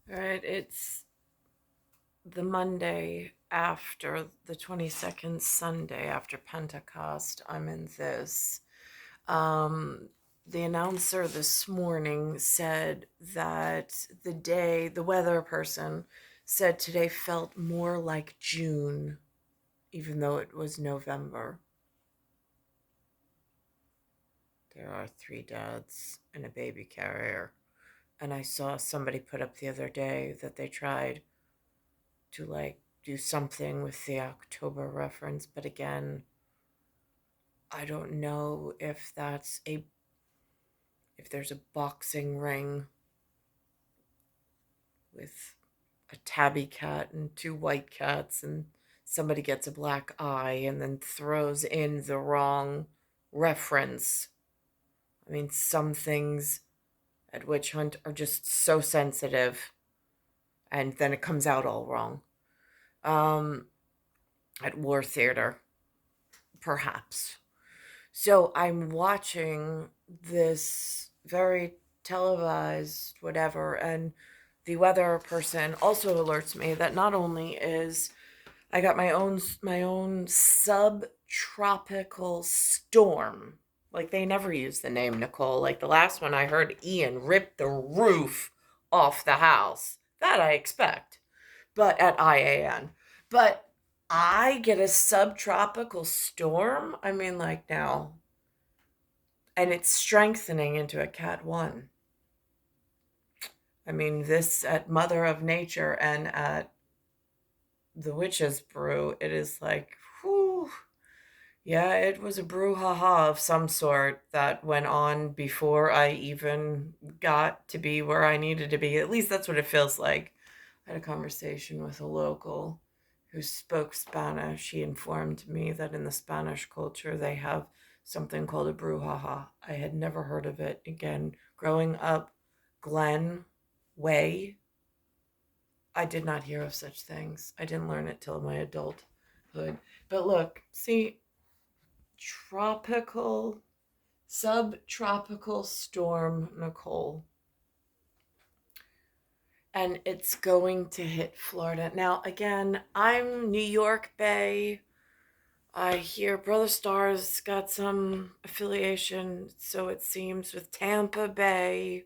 All right, it's the Monday after the 22nd Sunday after Pentecost. I'm in this. Um, the announcer this morning said that the weather person said today felt more like June, even though it was November. There are three dads and a baby carrier. And I saw somebody put up the other day that they tried to do something with the October reference, but again, I don't know if there's a boxing ring with a tabby cat and two white cats and somebody gets a black eye and then throws in the wrong reference. I mean, some things at Witch Hunt are just so sensitive and then it comes out all wrong. Um, at War Theater, perhaps. So I'm watching this very televised whatever, and the weather person also alerts me that not only is I got my own subtropical storm. Like they never use the name Nicole. Like the last one I heard Ian ripped the roof off the house. That I expect. But at IAN. But I get a subtropical storm. I mean, like now, and it's strengthening into a Cat 1. I mean, this at Mother of Nature and at the Witch's Brew, it is like, whew. Yeah, it was a brouhaha of some sort that went on before I even got to be where I needed to be. At least that's what it feels like. I had a conversation with a local who spoke Spanish. He informed me that in the Spanish culture they have something called a brouhaha. I had never heard of it. Again, growing up Glen Way, I did not hear of such things. I didn't learn it till my adulthood. But look, see, tropical, subtropical storm Nicole. And it's going to hit Florida. Now, again, I'm New York Bay. I hear Brother Stars got some affiliation, so it seems, with Tampa Bay.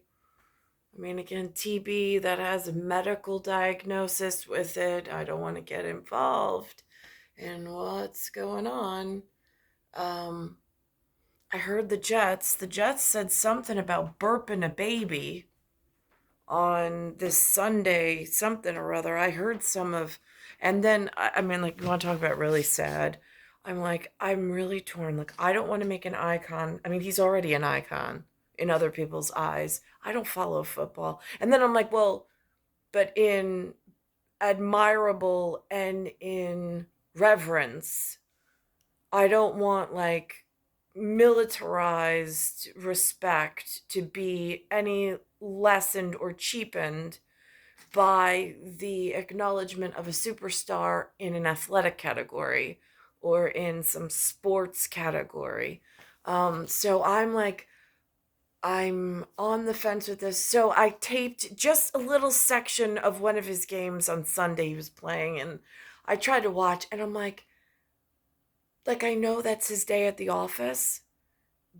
I mean, again, TB that has a medical diagnosis with it. I don't want to get involved in what's going on. Um, I heard the Jets. The Jets said something about burping a baby on this Sunday, something or other. I heard some of, and then, I mean, like, you want to talk about really sad? I'm like, I'm really torn. Like, I don't want to make an icon. I mean, he's already an icon in other people's eyes. I don't follow football. And then I'm like, well, but in admirable and in reverence, I don't want like militarized respect to be any lessened or cheapened by the acknowledgement of a superstar in an athletic category or in some sports category. So I'm like, I'm on the fence with this. So I taped just a little section of one of his games on Sunday he was playing, and I tried to watch, and I'm like I know that's his day at the office,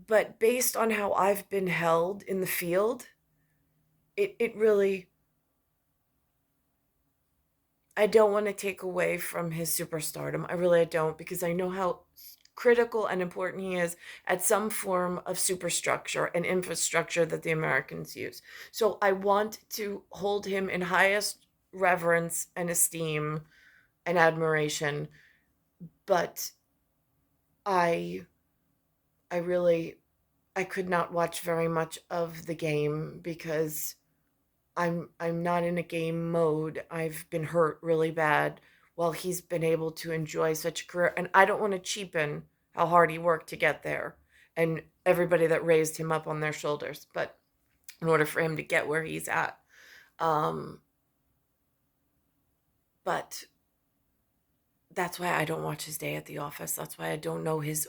but based on how I've been held in the field, it really, I don't want to take away from his superstardom. I don't, because I know how critical and important he is at some form of superstructure and infrastructure that the Americans use. So I want to hold him in highest reverence and esteem and admiration, but I I really I could not watch very much of the game because I'm not in a game mode. I've been hurt really bad while he's been able to enjoy such a career, and I don't want to cheapen how hard he worked to get there and everybody that raised him up on their shoulders. But in order for him to get where he's at, um, but that's why I don't watch his day at the office. That's why I don't know his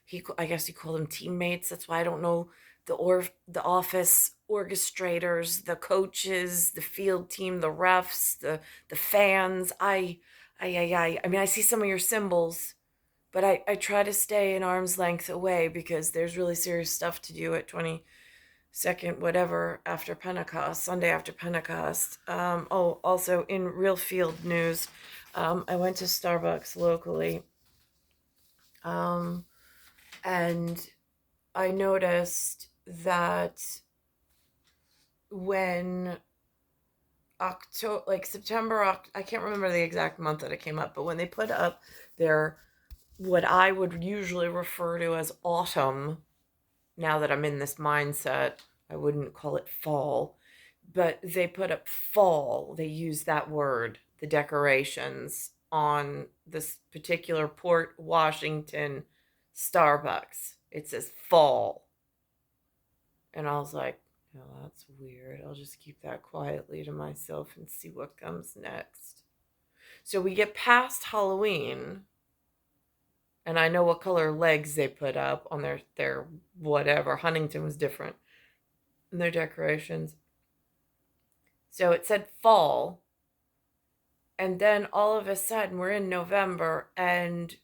he, I guess you call them teammates. That's why I don't know the office orchestrators, the coaches, the field team, the refs, the fans. I mean, I see some of your symbols, but I try to stay an arm's length away because there's really serious stuff to do at 22nd, whatever, after Pentecost, Sunday after Pentecost. Oh, also in real field news, I went to Starbucks locally, and I noticed that when October, like September, I can't remember the exact month that it came up, but when they put up their, what I would usually refer to as autumn, now that I'm in this mindset, I wouldn't call it fall, but they put up fall. They use that word, the decorations on this particular Port Washington Starbucks. It says fall. And I was like, oh, that's weird. I'll just keep that quietly to myself and see what comes next. So we get past Halloween, and I know what color legs they put up on their whatever. Huntington was different in their decorations. So it said fall, and then all of a sudden we're in November, and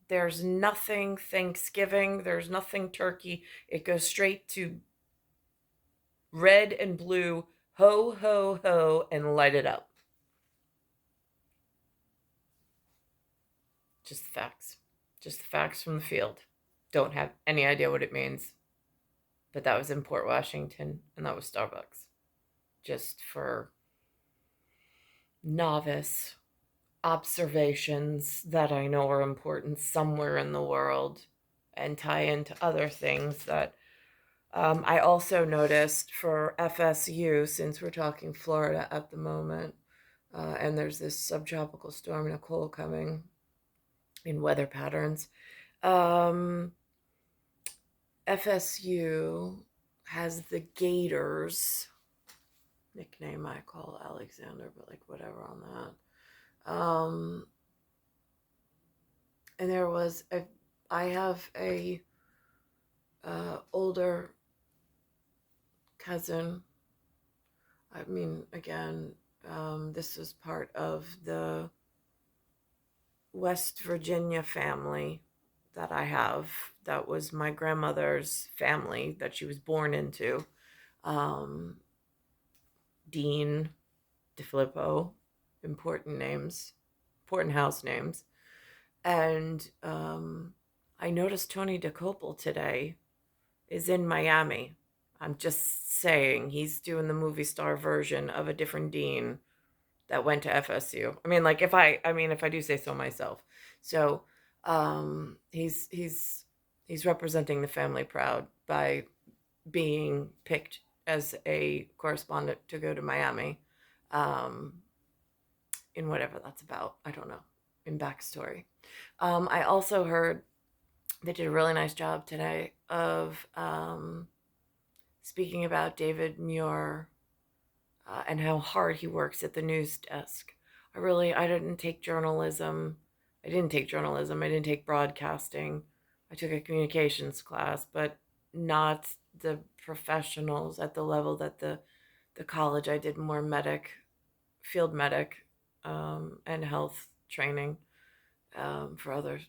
there's nothing Thanksgiving, there's nothing turkey. It goes straight to red and blue, ho, ho, ho, and light it up. Just the facts. Just the facts from the field. Don't have any idea what it means. But that was in Port Washington, and that was Starbucks. Just for novice observations that I know are important somewhere in the world and tie into other things that I also noticed for FSU, since we're talking Florida at the moment, and there's this subtropical storm Nicole coming in weather patterns. FSU has the Gators, nickname I call Alexander, but like whatever on that. And there was I have a older cousin. I mean, again, this was part of the West Virginia family that I have. That was my grandmother's family that she was born into. Dean DeFilippo, important names, important house names. And I noticed Tony DeCopel today is in Miami. I'm just saying, he's doing the movie star version of a different Dean that went to FSU. I mean, like if I do say so myself. So he's representing the family proud by being picked as a correspondent to go to Miami, in whatever that's about. I don't know, in backstory. I also heard they did a really nice job today of speaking about David Muir and how hard he works at the news desk. I didn't take journalism. I didn't take broadcasting. I took a communications class, but not the professionals at the level that the college. I did more field medic, and health training for others,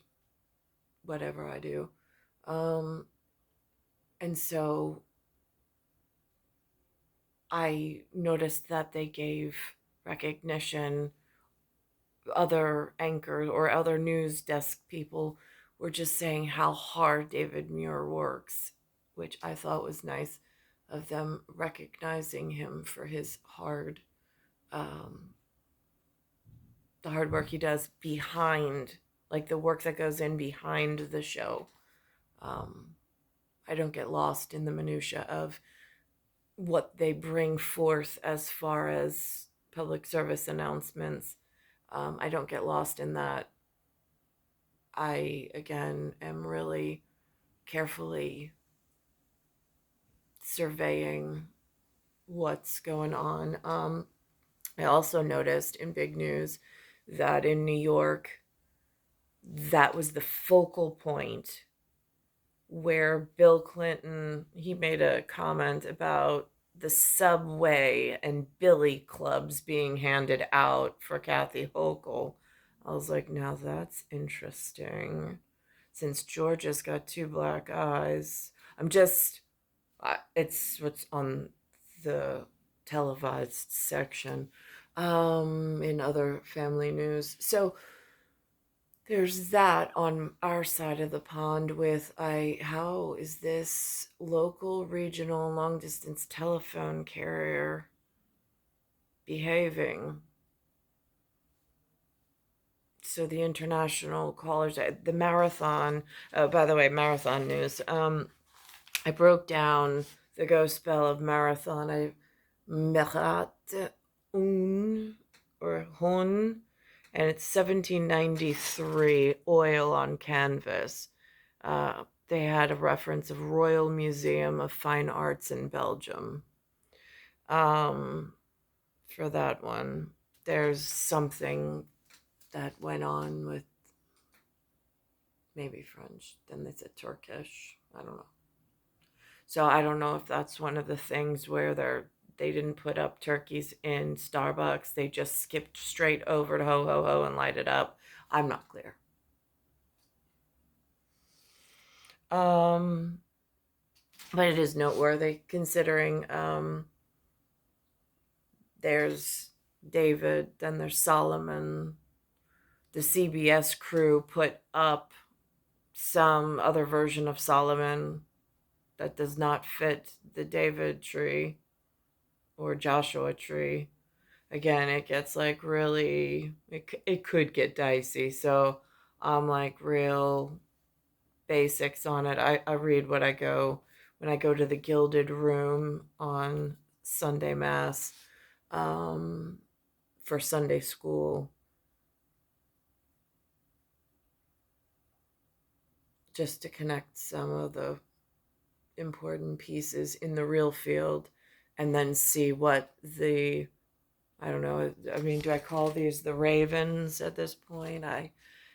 whatever I do. And so I noticed that they gave recognition. Other anchors or other news desk people were just saying how hard David Muir works, which I thought was nice of them recognizing him for his the hard work he does behind, like the work that goes in behind the show. I don't get lost in the minutia of what they bring forth as far as public service announcements. I don't get lost in that. I, again, am really carefully surveying what's going on. I also noticed in big news that in New York, that was the focal point where Bill Clinton, he made a comment about the Subway and Billy clubs being handed out for Kathy Hochul. I was like, now that's interesting. Since Georgia's got two black eyes, it's what's on the televised section in other family news. So there's that on our side of the pond with how is this local, regional, long distance telephone carrier behaving? So the international callers, the marathon, by the way, marathon news. I broke down the ghost spell of marathon. Merat un or hun, and it's 1793 oil on canvas. They had a reference of Royal Museum of Fine Arts in Belgium. For that one, there's something that went on with maybe French, then they said Turkish. I don't know. So I don't know if that's one of the things where they didn't put up turkeys in Starbucks. They just skipped straight over to ho ho ho and light it up. I'm not clear. But it is noteworthy considering there's David, then there's Solomon. The CBS crew put up some other version of Solomon that does not fit the David tree or Joshua tree. Again, it gets like really, it could get dicey. So I'm like real basics on it. I read when I go to the Gilded Room on Sunday Mass for Sunday school. Just to connect some of the important pieces in the real field and then see what I don't know, I mean, do I call these the ravens at this point?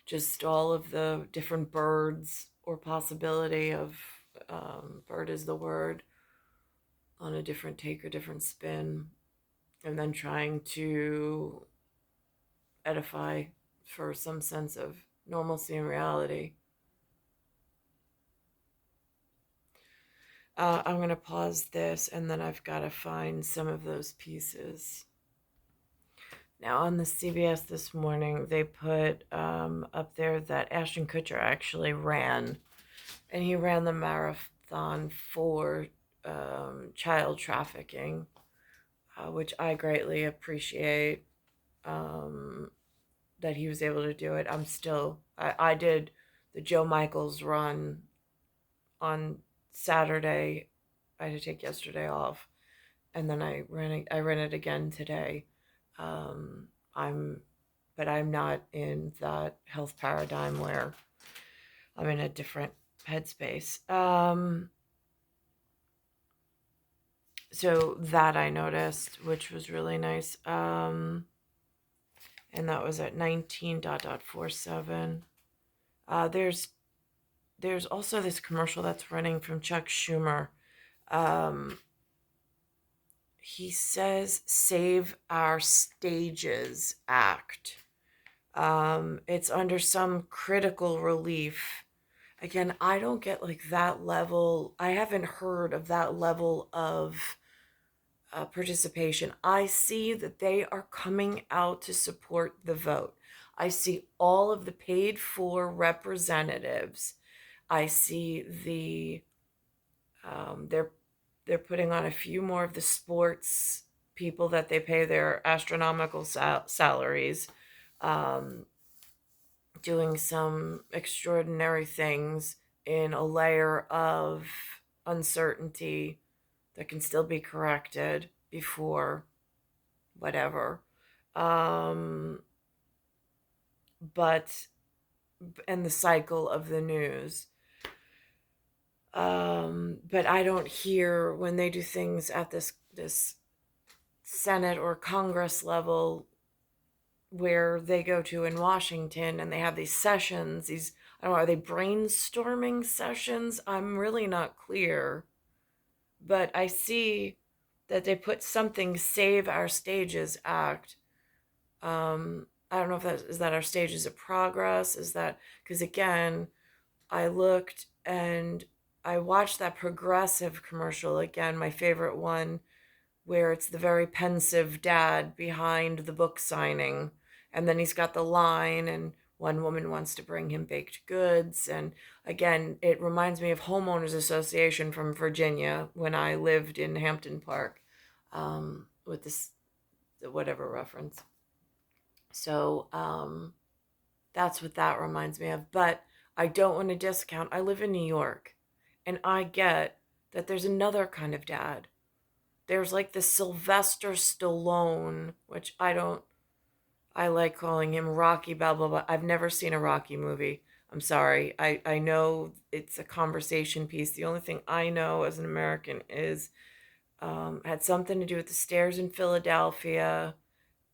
Just all of the different birds or possibility of bird is the word on a different take or different spin, and then trying to edify for some sense of normalcy and reality. I'm going to pause this, and then I've got to find some of those pieces. Now, on the CBS this morning, they put up there that Ashton Kutcher actually ran, and he ran the marathon for child trafficking, which I greatly appreciate that he was able to do it. I did the Joe Michaels run on Saturday. I had to take yesterday off, and then I ran it again today. I'm not in that health paradigm where I'm in a different headspace. So that I noticed, which was really nice. And that was at 19.47. There's also this commercial that's running from Chuck Schumer. He says, "Save Our Stages Act." It's under some critical relief. Again, I don't get like that level. I haven't heard of that level of participation. I see that they are coming out to support the vote. I see all of the paid for representatives. I see they're putting on a few more of the sports people that they pay their astronomical salaries, doing some extraordinary things in a layer of uncertainty that can still be corrected before whatever. But and the cycle of the news. But I don't hear when they do things at this Senate or Congress level where they go to in Washington, and they have these sessions. These, I don't know, are they brainstorming sessions? I'm really not clear. But I see that they put something Save Our Stages Act. I don't know if that our stages of progress? Is that, because again, I looked and I watched that Progressive commercial again, my favorite one, where it's the very pensive dad behind the book signing. And then he's got the line, and one woman wants to bring him baked goods. And again, it reminds me of Homeowners Association from Virginia when I lived in Hampton Park, with this, whatever reference. So that's what that reminds me of. But I don't want to discount. I live in New York, and I get that there's another kind of dad. There's like the Sylvester Stallone, which I like calling him Rocky Balboa. I've never seen a Rocky movie. I'm sorry. I know it's a conversation piece. The only thing I know as an American is had something to do with the stairs in Philadelphia.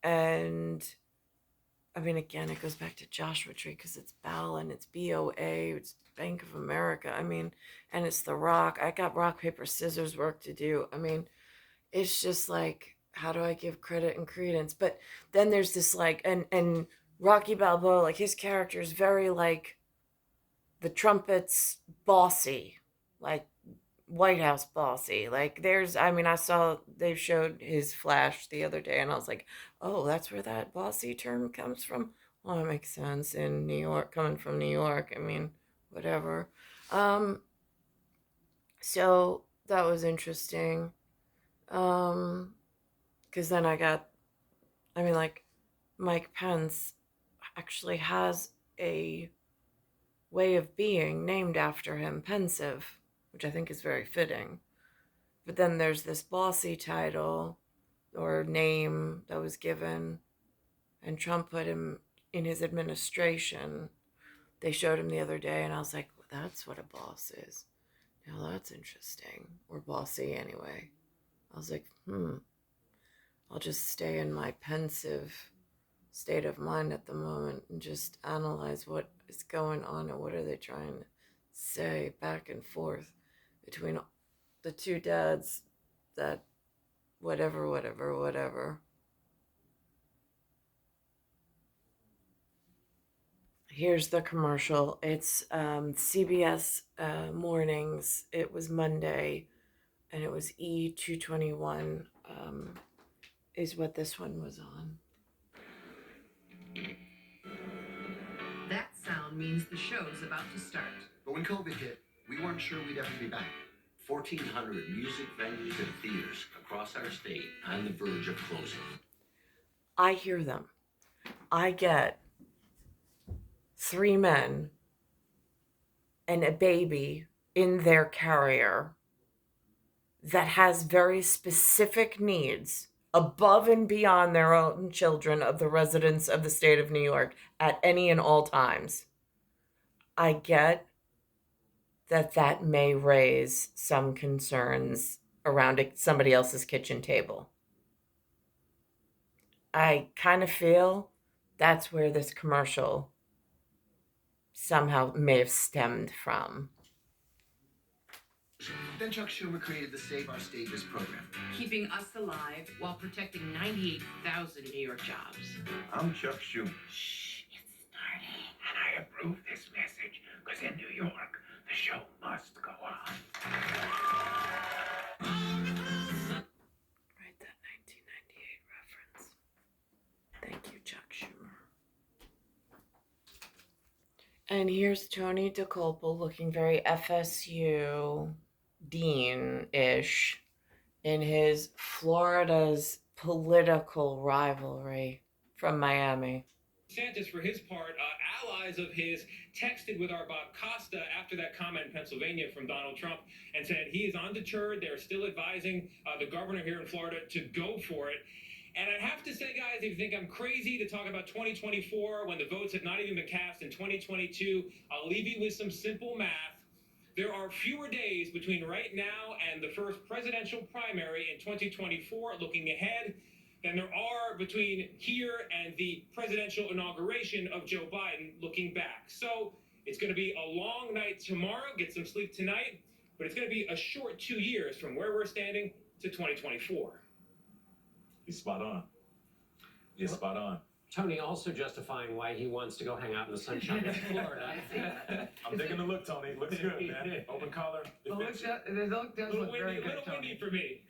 And I mean, again, it goes back to Joshua Tree because it's Bell and it's BOA, it's Bank of America. I mean, and it's The Rock. I got rock, paper, scissors work to do. I mean, it's just like, how do I give credit and credence? But then there's this like, and Rocky Balboa, like his character is very like the trumpets bossy, like White House bossy. Like there's, I mean, I saw they showed his flash the other day, and I was like, oh, that's where that bossy term comes from. Well, it makes sense in New York, coming from New York. I mean, whatever. Um, so that was interesting. Because then I mean, like, Mike Pence actually has a way of being named after him, Pensive, which I think is very fitting. But then there's this bossy title or name that was given, and Trump put him in his administration. They showed him the other day, and I was like, well, that's what a boss is. Now that's interesting. Or bossy anyway. I was like, I'll just stay in my pensive state of mind at the moment and just analyze what is going on and what are they trying to say back and forth between the two dads, that whatever. Here's the commercial. It's CBS mornings. It was Monday, and it was E221 is what this one was on. That sound means the show's about to start. But when COVID hit, we weren't sure we'd ever be back. 1,400 music venues and theaters across our state on the verge of closing. I hear them. I get 3 men and a baby in their carrier that has very specific needs above and beyond their own children of the residents of the state of New York at any and all times. I get that may raise some concerns around somebody else's kitchen table. I kind of feel that's where this commercial somehow may have stemmed from. Then Chuck Schumer created the Save Our Stages program, keeping us alive while protecting 98,000 New York jobs. I'm Chuck Schumer. Shh, it's starting. And I approve this message because in New York, the show must go on. Right, that 1998 reference. Thank you, Chuck Schumer. And here's Tony DeColpo looking very FSU Dean-ish in his Florida's political rivalry from Miami. DeSantis, for his part, allies of his texted with our Bob Costa after that comment in Pennsylvania from Donald Trump and said he is undeterred. They're still advising the governor here in Florida to go for it. And I have to say, guys, if you think I'm crazy to talk about 2024 when the votes have not even been cast in 2022, I'll leave you with some simple math. There are fewer days between right now and the first presidential primary in 2024 looking ahead than there are far between here and the presidential inauguration of Joe Biden looking back. So it's going to be a long night tomorrow. Get some sleep tonight. But it's going to be a short 2 years from where we're standing to 2024. He's spot on. He's spot on. Tony also justifying why he wants to go hang out in the sunshine of Florida. I'm digging the look, Tony. Looks good, man. Open collar. The look does look very good, little windy for me.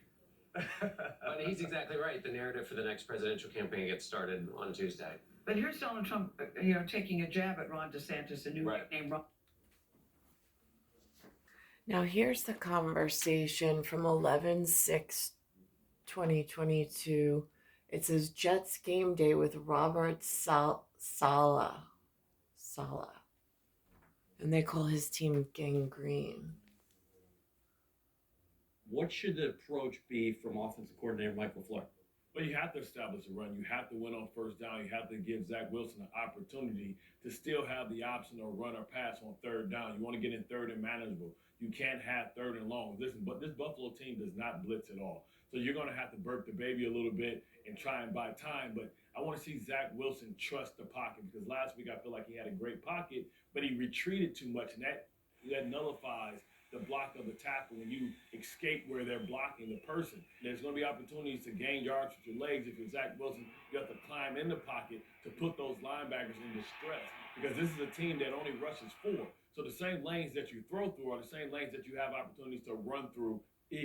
But he's exactly right. The narrative for the next presidential campaign gets started on Tuesday. But here's Donald Trump, taking a jab at Ron DeSantis, a new nickname. Now, here's the conversation from 11/6/2022. It says Jets game day with Robert Saleh. And they call his team Gangrene. What should the approach be from offensive coordinator Mike LaFleur? Well, you have to establish a run. You have to win on first down. You have to give Zach Wilson an opportunity to still have the option of run or pass on third down. You want to get in third and manageable. You can't have third and long. But this Buffalo team does not blitz at all. So you're going to have to burp the baby a little bit and try and buy time. But I want to see Zach Wilson trust the pocket, because last week I feel like he had a great pocket, but he retreated too much, and that nullifies the block of the tackle when you escape where they're blocking the person. There's going to be opportunities to gain yards with your legs. If you're Zach Wilson, you have to climb in the pocket to put those linebackers in distress, because this is a team that only rushes 4. So the same lanes that you throw through are the same lanes that you have opportunities to run through. So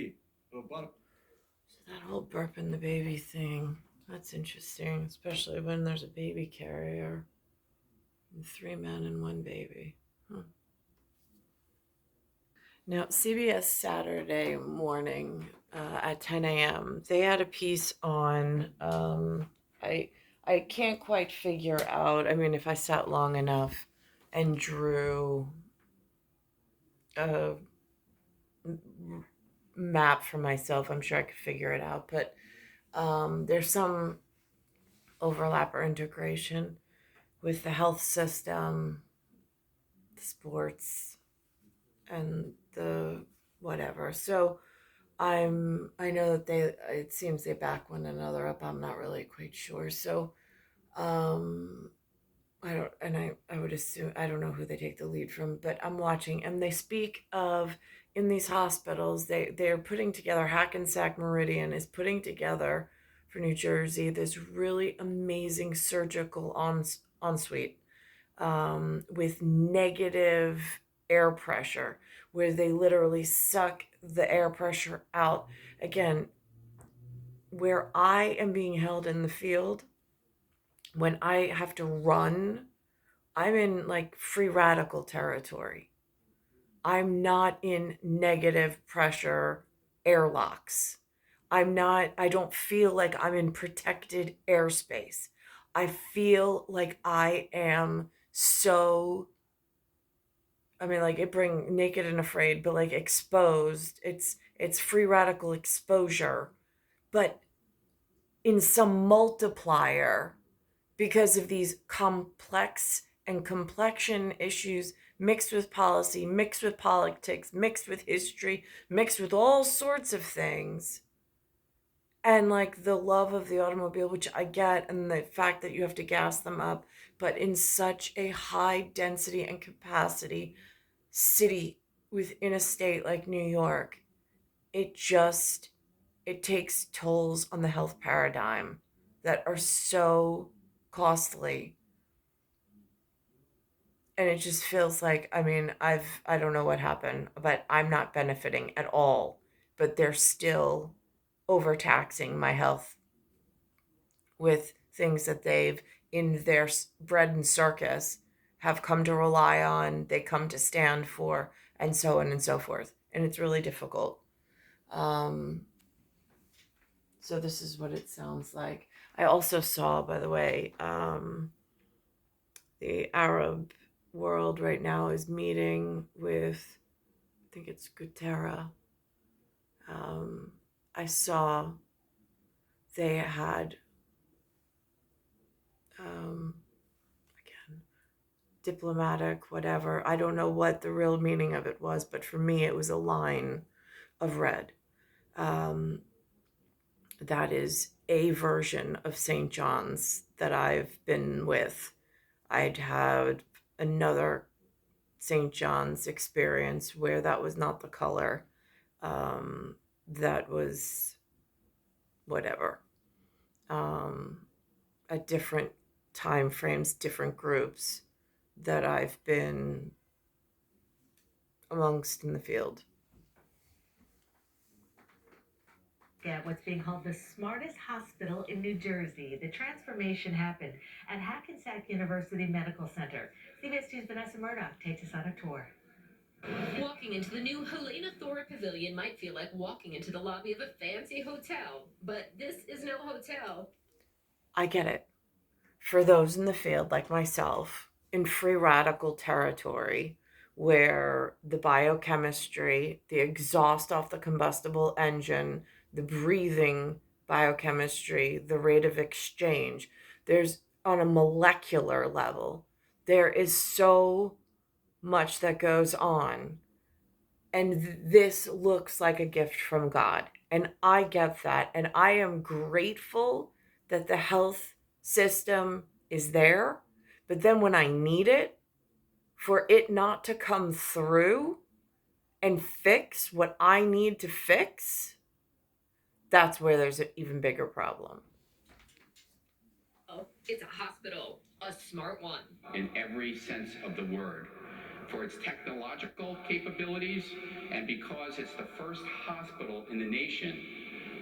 that whole burping the baby thing, that's interesting, especially when there's a baby carrier. 3 men and 1 baby. Now, CBS Saturday morning at 10 a.m., they had a piece on, I can't quite figure out, I mean, if I sat long enough and drew a map for myself, I'm sure I could figure it out. But there's some overlap or integration with the health system, the sports, and the whatever. So I know that it seems they back one another up. I'm not really quite sure. So I would assume, I don't know who they take the lead from, but I'm watching, and they speak of, in these hospitals, they're putting together, Hackensack Meridian is putting together for New Jersey this really amazing surgical ensuite with negative air pressure, where they literally suck the air pressure out. Again, where I am being held in the field, when I have to run, I'm in like free radical territory. I'm not in negative pressure airlocks. I don't feel like I'm in protected airspace. I feel like I am so, I mean, like, it bring naked and afraid, but like exposed. It's free radical exposure, but in some multiplier, because of these complex and complexion issues mixed with policy, mixed with politics, mixed with history, mixed with all sorts of things. And like the love of the automobile, which I get, and the fact that you have to gas them up, but in such a high density and capacity city within a state like New York, it takes tolls on the health paradigm that are so costly. And it just feels like, I mean, I don't know what happened, but I'm not benefiting at all. But they're still overtaxing my health with things that they've, in their bread and circus, have come to rely on, they come to stand for, and so on and so forth. And it's really difficult. So this is what it sounds like. I also saw, by the way, the Arab world right now is meeting with, I think it's Guterres. I saw they had, again, diplomatic, whatever. I don't know what the real meaning of it was, but for me, it was a line of red. that is a version of St. John's that I've been with. I'd had another St. John's experience where that was not the color. That was whatever. At different time frames, different groups that I've been amongst in the field. At what's being called the smartest hospital in New Jersey. The transformation happened at Hackensack University Medical Center. CBS 2's Vanessa Murdoch takes us on a tour. Walking into the new Helena Thora Pavilion might feel like walking into the lobby of a fancy hotel, but this is no hotel. I get it. For those in the field like myself, in free radical territory, where the biochemistry, the exhaust off the combustible engine, the breathing biochemistry, the rate of exchange, there's on a molecular level, there is so much that goes on. And this looks like a gift from God. And I get that. And I am grateful that the health system is there. But then when I need it, for it not to come through and fix what I need to fix, that's where there's an even bigger problem. Oh, it's a hospital, a smart one. In every sense of the word, for its technological capabilities and because it's the first hospital in the nation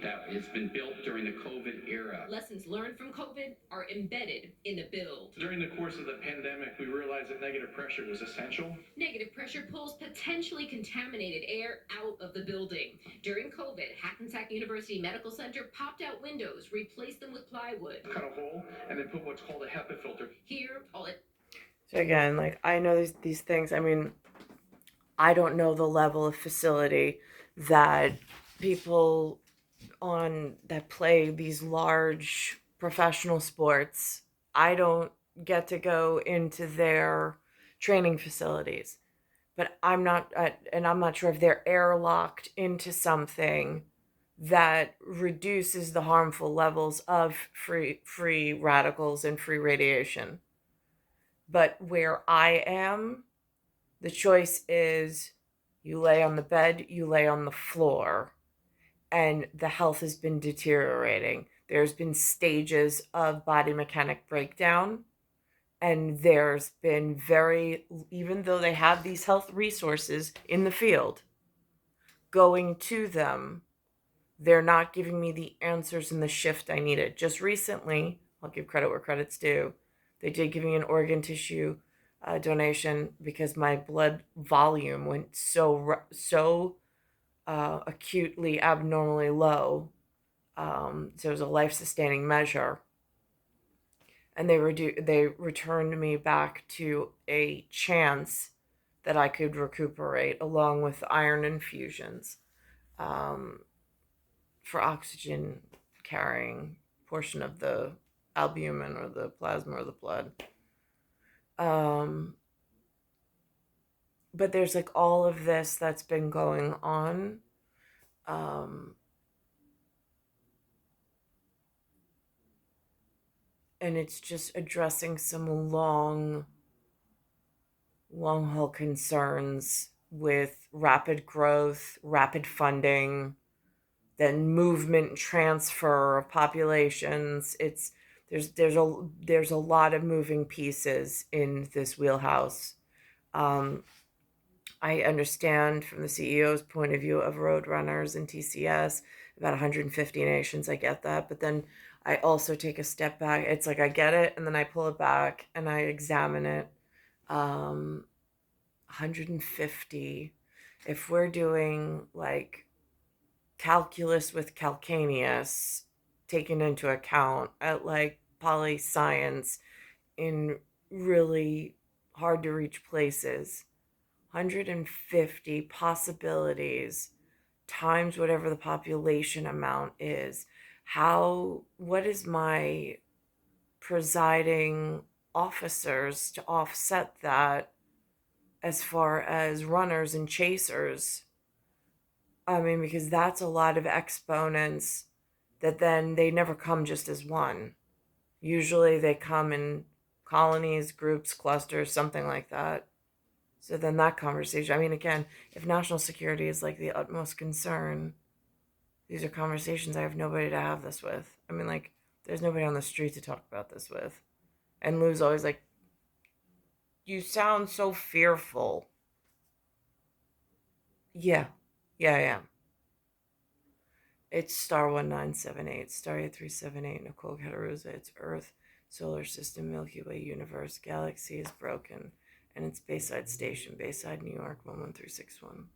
that has been built during the COVID era. Lessons learned from COVID are embedded in the build. During the course of the pandemic, we realized that negative pressure was essential. Negative pressure pulls potentially contaminated air out of the building. During COVID, Hackensack University Medical Center popped out windows, replaced them with plywood. Cut a hole and then put what's called a HEPA filter. Here, all it. So again, like I know these things. I mean, I don't know the level of facility that people on that play these large professional sports. I don't get to go into their training facilities, but I'm not sure if they're airlocked into something that reduces the harmful levels of free radicals and free radiation. But where I am, the choice is you lay on the bed, you lay on the floor, and the health has been deteriorating. There's been stages of body mechanic breakdown, and there's been even though they have these health resources in the field, going to them, they're not giving me the answers in the shift I needed. Just recently, I'll give credit where credit's due, they did give me an organ tissue donation because my blood volume went so acutely abnormally low. So it was a life-sustaining measure. And they returned me back to a chance that I could recuperate, along with iron infusions for oxygen carrying portion of the albumin or the plasma or the blood. But there's like all of this that's been going on. And it's just addressing some long haul concerns with rapid growth, rapid funding, then movement and transfer of populations. There's a lot of moving pieces in this wheelhouse. I understand from the CEO's point of view of Roadrunners and TCS, about 150 nations, I get that. But then I also take a step back. It's like I get it, and then I pull it back, and I examine it. 150. If we're doing, like, calculus with calcaneus, taken into account at, like, poly science in really hard-to-reach places, 150 possibilities times whatever the population amount is. What is my presiding officers to offset that as far as runners and chasers? I mean, because that's a lot of exponents that then they never come just as one. Usually they come in colonies, groups, clusters, something like that. So then that conversation, I mean, again, if national security is like the utmost concern, these are conversations I have nobody to have this with. I mean, like, there's nobody on the street to talk about this with. And Lou's always like, you sound so fearful. Yeah, I am. It's star 1978, star 8378, Nicole Cattaruzza. It's Earth, solar system, Milky Way universe, galaxy is broken, and it's Bayside Station, Bayside, New York, 11361.